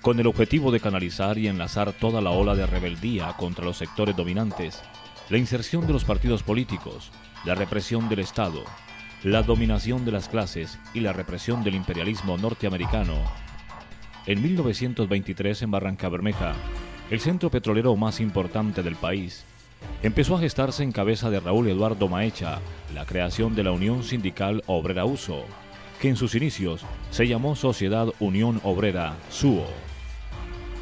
con el objetivo de canalizar y enlazar toda la ola de rebeldía contra los sectores dominantes, la inserción de los partidos políticos, la represión del Estado, la dominación de las clases y la represión del imperialismo norteamericano. En 1923, en Barrancabermeja, el centro petrolero más importante del país, empezó a gestarse en cabeza de Raúl Eduardo Maecha la creación de la Unión Sindical Obrera Uso, que en sus inicios se llamó Sociedad Unión Obrera SUO.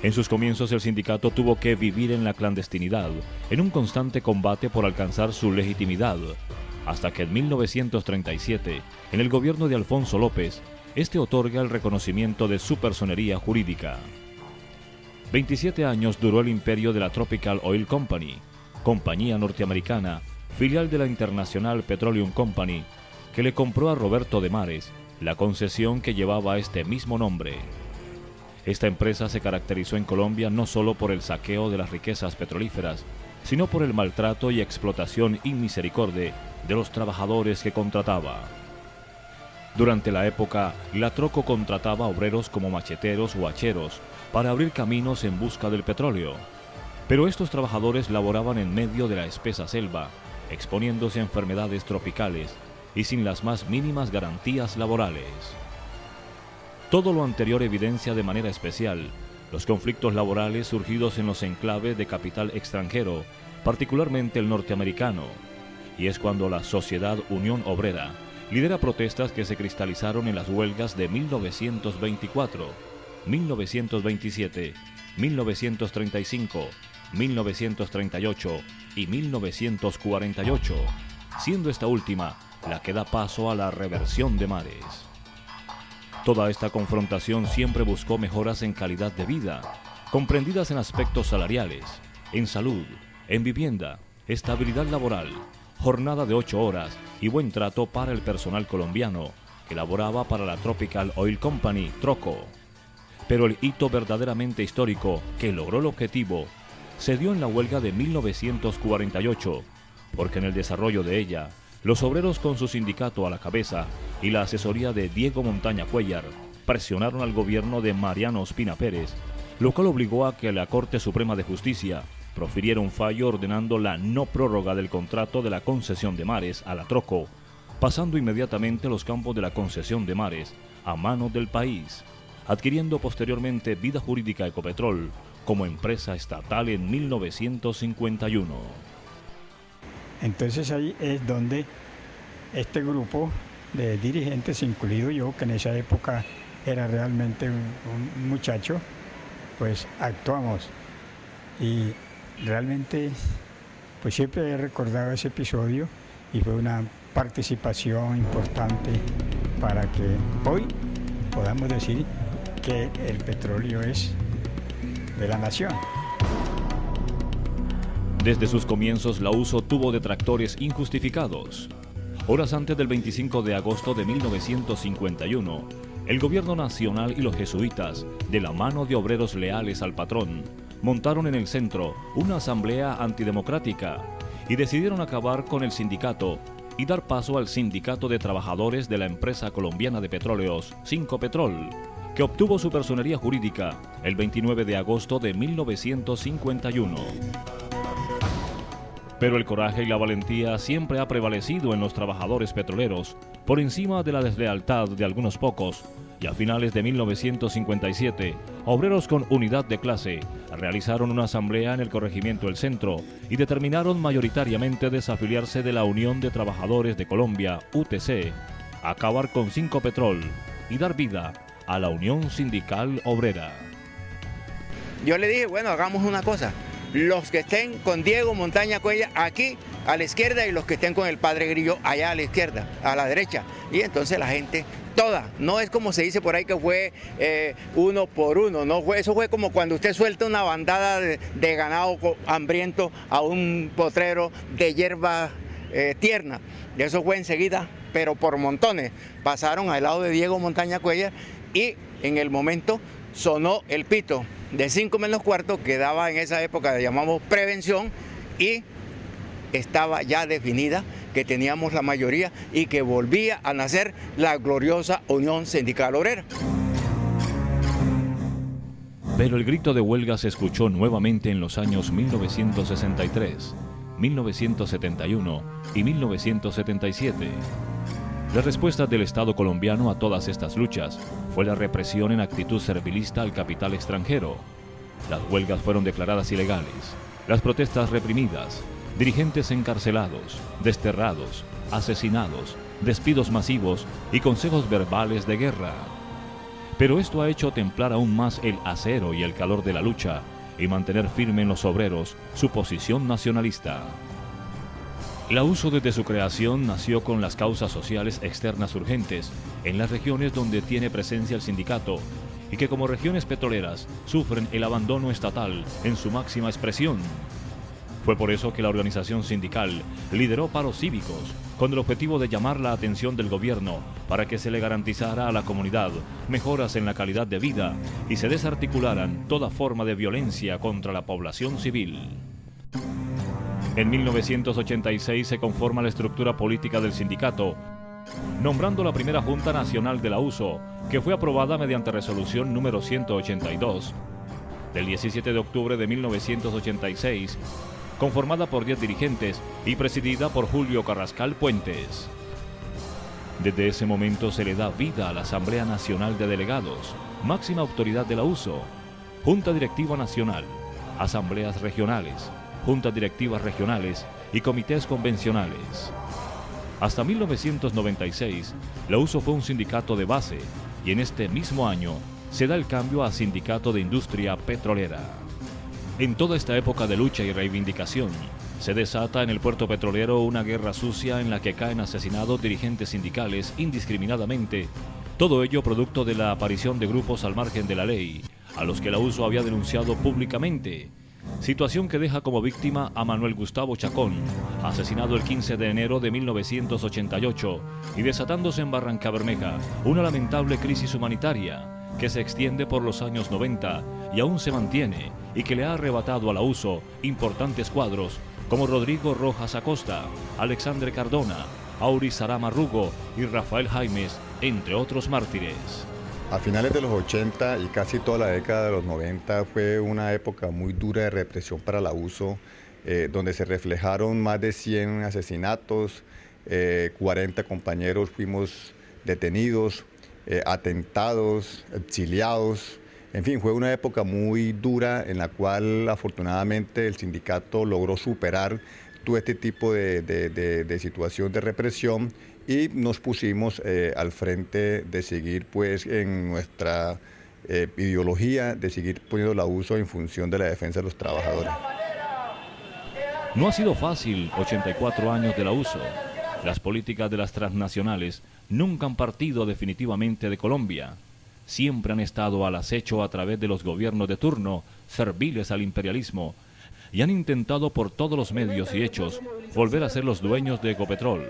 En sus comienzos el sindicato tuvo que vivir en la clandestinidad, en un constante combate por alcanzar su legitimidad, hasta que en 1937, en el gobierno de Alfonso López, este otorga el reconocimiento de su personería jurídica. 27 años duró el imperio de la Tropical Oil Company, compañía norteamericana, filial de la International Petroleum Company, que le compró a Roberto de Mares la concesión que llevaba este mismo nombre. Esta empresa se caracterizó en Colombia no solo por el saqueo de las riquezas petrolíferas, sino por el maltrato y explotación inmisericordia de los trabajadores que contrataba. Durante la época, la Troco contrataba obreros como macheteros o hacheros para abrir caminos en busca del petróleo. Pero estos trabajadores laboraban en medio de la espesa selva, exponiéndose a enfermedades tropicales y sin las más mínimas garantías laborales. Todo lo anterior evidencia de manera especial los conflictos laborales surgidos en los enclaves de capital extranjero, particularmente el norteamericano, y es cuando la Sociedad Unión Obrera lidera protestas que se cristalizaron en las huelgas de 1924, 1927, 1935, 1938 y 1948, siendo esta última la que da paso a la reversión de Mares. Toda esta confrontación siempre buscó mejoras en calidad de vida, comprendidas en aspectos salariales, en salud, en vivienda, estabilidad laboral, jornada de 8 horas y buen trato para el personal colombiano que laboraba para la Tropical Oil Company, Troco. Pero el hito verdaderamente histórico que logró el objetivo se dio en la huelga de 1948, porque en el desarrollo de ella, los obreros con su sindicato a la cabeza y la asesoría de Diego Montaña Cuéllar presionaron al gobierno de Mariano Ospina Pérez, lo cual obligó a que la Corte Suprema de Justicia profiriera un fallo ordenando la no prórroga del contrato de la concesión de Mares a la Troco, pasando inmediatamente los campos de la concesión de Mares a manos del país, adquiriendo posteriormente vida jurídica Ecopetrol como empresa estatal en 1951. Entonces ahí es donde este grupo de dirigentes, incluido yo, que en esa época era realmente un muchacho, pues actuamos. Y realmente pues siempre he recordado ese episodio y fue una participación importante para que hoy podamos decir que el petróleo es de la nación. Desde sus comienzos, la USO tuvo detractores injustificados. Horas antes del 25 de agosto de 1951, el gobierno nacional y los jesuitas, de la mano de obreros leales al patrón, montaron en el centro una asamblea antidemocrática y decidieron acabar con el sindicato y dar paso al Sindicato de Trabajadores de la empresa colombiana de petróleos, Sincopetrol, que obtuvo su personería jurídica el 29 de agosto de 1951. Pero el coraje y la valentía siempre ha prevalecido en los trabajadores petroleros, por encima de la deslealtad de algunos pocos, y a finales de 1957, obreros con unidad de clase realizaron una asamblea en el corregimiento El Centro y determinaron mayoritariamente desafiliarse de la Unión de Trabajadores de Colombia, UTC, acabar con Sincopetrol y dar vida a la Unión Sindical Obrera. Yo le dije, bueno, hagamos una cosa. Los que estén con Diego Montaña Cuéllar aquí a la izquierda y los que estén con el padre Grillo allá a la izquierda, a la derecha. Y entonces la gente toda, no es como se dice por ahí que fue uno por uno, no fue, eso fue como cuando usted suelta una bandada de ganado hambriento a un potrero de hierba tierna. Y eso fue enseguida, pero por montones. Pasaron al lado de Diego Montaña Cuéllar y en el momento sonó el pito de 5 menos cuarto que daba en esa época, le llamamos prevención, y estaba ya definida que teníamos la mayoría y que volvía a nacer la gloriosa Unión Sindical Obrera. Pero el grito de huelga se escuchó nuevamente en los años 1963, 1971 y 1977. La respuesta del Estado colombiano a todas estas luchas fue la represión en actitud servilista al capital extranjero. Las huelgas fueron declaradas ilegales, las protestas reprimidas, dirigentes encarcelados, desterrados, asesinados, despidos masivos y consejos verbales de guerra. Pero esto ha hecho templar aún más el acero y el calor de la lucha y mantener firme en los obreros su posición nacionalista. La USO desde su creación nació con las causas sociales externas urgentes en las regiones donde tiene presencia el sindicato y que como regiones petroleras sufren el abandono estatal en su máxima expresión. Fue por eso que la organización sindical lideró paros cívicos con el objetivo de llamar la atención del gobierno para que se le garantizara a la comunidad mejoras en la calidad de vida y se desarticularan toda forma de violencia contra la población civil. En 1986 se conforma la estructura política del sindicato, nombrando la primera Junta Nacional de la USO, que fue aprobada mediante resolución número 182, del 17 de octubre de 1986, conformada por 10 dirigentes y presidida por Julio Carrascal Puentes. Desde ese momento se le da vida a la Asamblea Nacional de Delegados, máxima autoridad de la USO, Junta Directiva Nacional, Asambleas Regionales, Juntas Directivas Regionales y Comités Convencionales. Hasta 1996, la USO fue un sindicato de base y en este mismo año se da el cambio a Sindicato de Industria Petrolera. En toda esta época de lucha y reivindicación, se desata en el puerto petrolero una guerra sucia en la que caen asesinados dirigentes sindicales indiscriminadamente, todo ello producto de la aparición de grupos al margen de la ley, a los que la USO había denunciado públicamente. Situación que deja como víctima a Manuel Gustavo Chacón, asesinado el 15 de enero de 1988, y desatándose en Barrancabermeja una lamentable crisis humanitaria que se extiende por los años 90 y aún se mantiene y que le ha arrebatado a la USO importantes cuadros como Rodrigo Rojas Acosta, Alexandre Cardona, Auris Sarama Rugo y Rafael Jaimes, entre otros mártires. A finales de los 80 y casi toda la década de los 90 fue una época muy dura de represión para la USO, donde se reflejaron más de 100 asesinatos, 40 compañeros fuimos detenidos, atentados, exiliados. En fin, fue una época muy dura en la cual afortunadamente el sindicato logró superar todo este tipo de situación de represión y nos pusimos al frente de seguir pues en nuestra ideología, de seguir poniendo la USO en función de la defensa de los trabajadores. No ha sido fácil 84 años de la USO. Las políticas de las transnacionales nunca han partido definitivamente de Colombia. Siempre han estado al acecho a través de los gobiernos de turno, serviles al imperialismo, y han intentado por todos los medios y hechos volver a ser los dueños de Ecopetrol.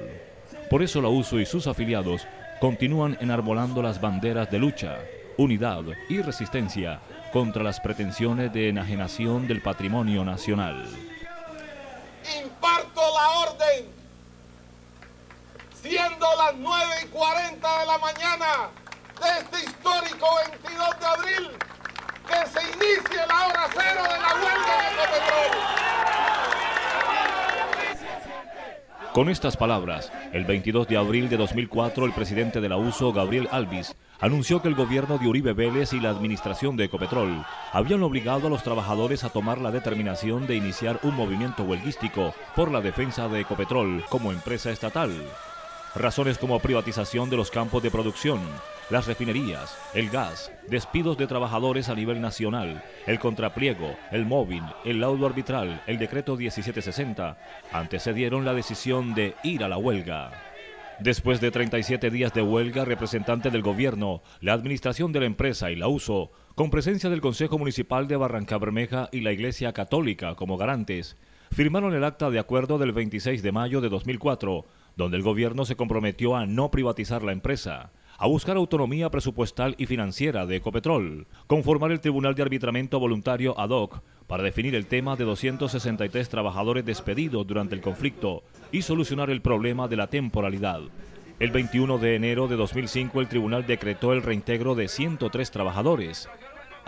Por eso la USO y sus afiliados continúan enarbolando las banderas de lucha, unidad y resistencia contra las pretensiones de enajenación del patrimonio nacional. Imparto la orden, siendo las 9:40 de la mañana de este histórico 22 de abril, que se inicie la hora cero de la huelga de Ecopetrol. Con estas palabras, el 22 de abril de 2004, el presidente de la USO, Gabriel Alvis, anunció que el gobierno de Uribe Vélez y la administración de Ecopetrol habían obligado a los trabajadores a tomar la determinación de iniciar un movimiento huelguístico por la defensa de Ecopetrol como empresa estatal. Razones como privatización de los campos de producción, las refinerías, el gas, despidos de trabajadores a nivel nacional, el contrapliego, el móvil, el laudo arbitral, el decreto 1760, antecedieron la decisión de ir a la huelga. Después de 37 días de huelga, representantes del gobierno, la administración de la empresa y la USO, con presencia del Consejo Municipal de Barrancabermeja y la Iglesia Católica como garantes, firmaron el acta de acuerdo del 26 de mayo de 2004, donde el gobierno se comprometió a no privatizar la empresa, a buscar autonomía presupuestal y financiera de Ecopetrol, conformar el Tribunal de Arbitramiento Voluntario ad hoc para definir el tema de 263 trabajadores despedidos durante el conflicto y solucionar el problema de la temporalidad. El 21 de enero de 2005 el tribunal decretó el reintegro de 103 trabajadores.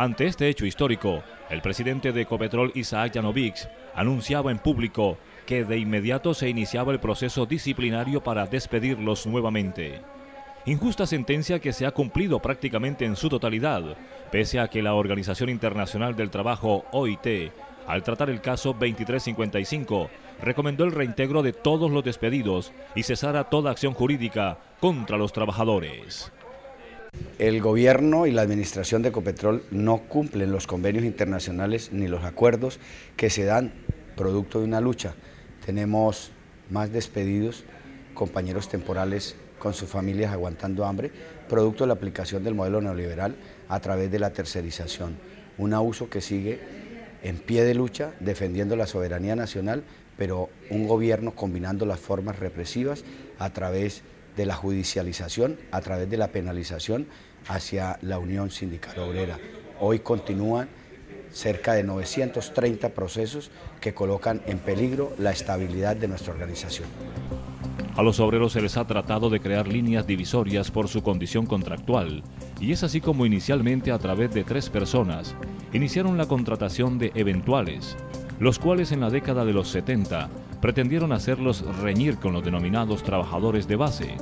Ante este hecho histórico, el presidente de Ecopetrol, Isaac Yanovich, anunciaba en público que de inmediato se iniciaba el proceso disciplinario para despedirlos nuevamente. Injusta sentencia que se ha cumplido prácticamente en su totalidad, pese a que la Organización Internacional del Trabajo, OIT, al tratar el caso 2355, recomendó el reintegro de todos los despedidos y cesara toda acción jurídica contra los trabajadores. El gobierno y la administración de Ecopetrol no cumplen los convenios internacionales ni los acuerdos que se dan producto de una lucha. Tenemos más despedidos, compañeros temporales con sus familias aguantando hambre, producto de la aplicación del modelo neoliberal a través de la tercerización. Un abuso que sigue en pie de lucha, defendiendo la soberanía nacional, pero un gobierno combinando las formas represivas a través de la judicialización, a través de la penalización hacia la Unión Sindical Obrera. Hoy continúan cerca de 930 procesos que colocan en peligro la estabilidad de nuestra organización. A los obreros se les ha tratado de crear líneas divisorias por su condición contractual, y es así como inicialmente a través de 3 personas iniciaron la contratación de eventuales, los cuales en la década de los 70 pretendieron hacerlos reñir con los denominados trabajadores de base,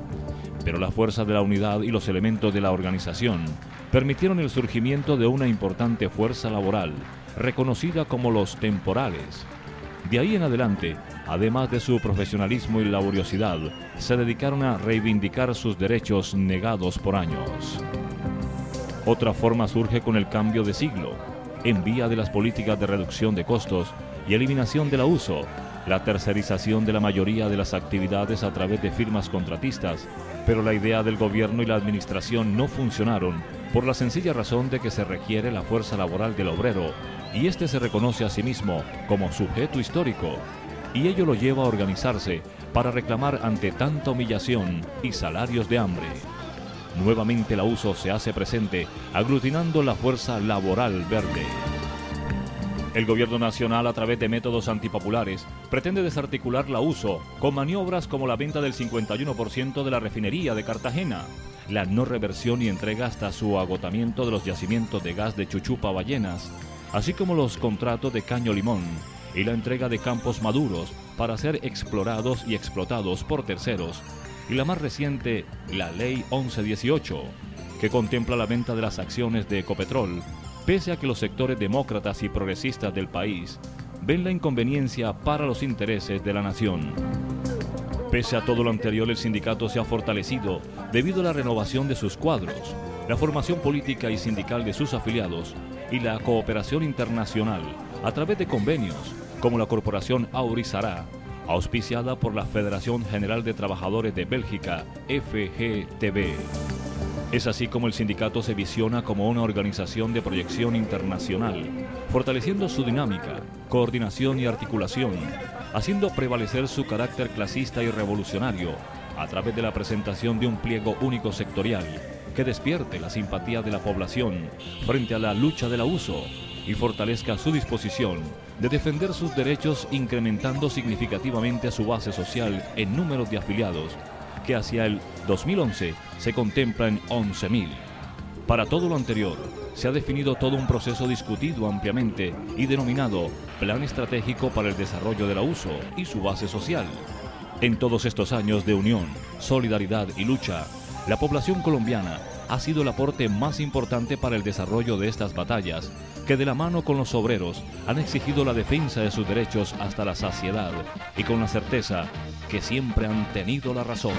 pero la fuerza de la unidad y los elementos de la organización permitieron el surgimiento de una importante fuerza laboral, reconocida como los temporales. De ahí en adelante, además de su profesionalismo y laboriosidad, se dedicaron a reivindicar sus derechos negados por años. Otra forma surge con el cambio de siglo, en vía de las políticas de reducción de costos y eliminación de la uso, la tercerización de la mayoría de las actividades a través de firmas contratistas, pero la idea del gobierno y la administración no funcionaron por la sencilla razón de que se requiere la fuerza laboral del obrero y este se reconoce a sí mismo como sujeto histórico, y ello lo lleva a organizarse para reclamar ante tanta humillación y salarios de hambre. Nuevamente la USO se hace presente, aglutinando la fuerza laboral verde. El gobierno nacional, a través de métodos antipopulares, pretende desarticular la USO con maniobras como la venta del 51% de la refinería de Cartagena, la no reversión y entrega hasta su agotamiento de los yacimientos de gas de Chuchupa Ballenas, así como los contratos de Caño Limón y la entrega de campos maduros para ser explorados y explotados por terceros, y la más reciente, la Ley 1118, que contempla la venta de las acciones de Ecopetrol, pese a que los sectores demócratas y progresistas del país ven la inconveniencia para los intereses de la nación. Pese a todo lo anterior, el sindicato se ha fortalecido debido a la renovación de sus cuadros, la formación política y sindical de sus afiliados y la cooperación internacional a través de convenios como la Corporación Aurizará, auspiciada por la Federación General de Trabajadores de Bélgica, FGTB. Es así como el sindicato se visiona como una organización de proyección internacional, fortaleciendo su dinámica, coordinación y articulación, haciendo prevalecer su carácter clasista y revolucionario a través de la presentación de un pliego único sectorial que despierte la simpatía de la población frente a la lucha de la USO y fortalezca su disposición de defender sus derechos, incrementando significativamente su base social en números de afiliados, que hacia el 2011 se contempla en 11.000. Para todo lo anterior, se ha definido todo un proceso discutido ampliamente y denominado Plan Estratégico para el Desarrollo de la USO y su base social. En todos estos años de unión, solidaridad y lucha, la población colombiana ha sido el aporte más importante para el desarrollo de estas batallas, que de la mano con los obreros han exigido la defensa de sus derechos hasta la saciedad y con la certeza que siempre han tenido la razón.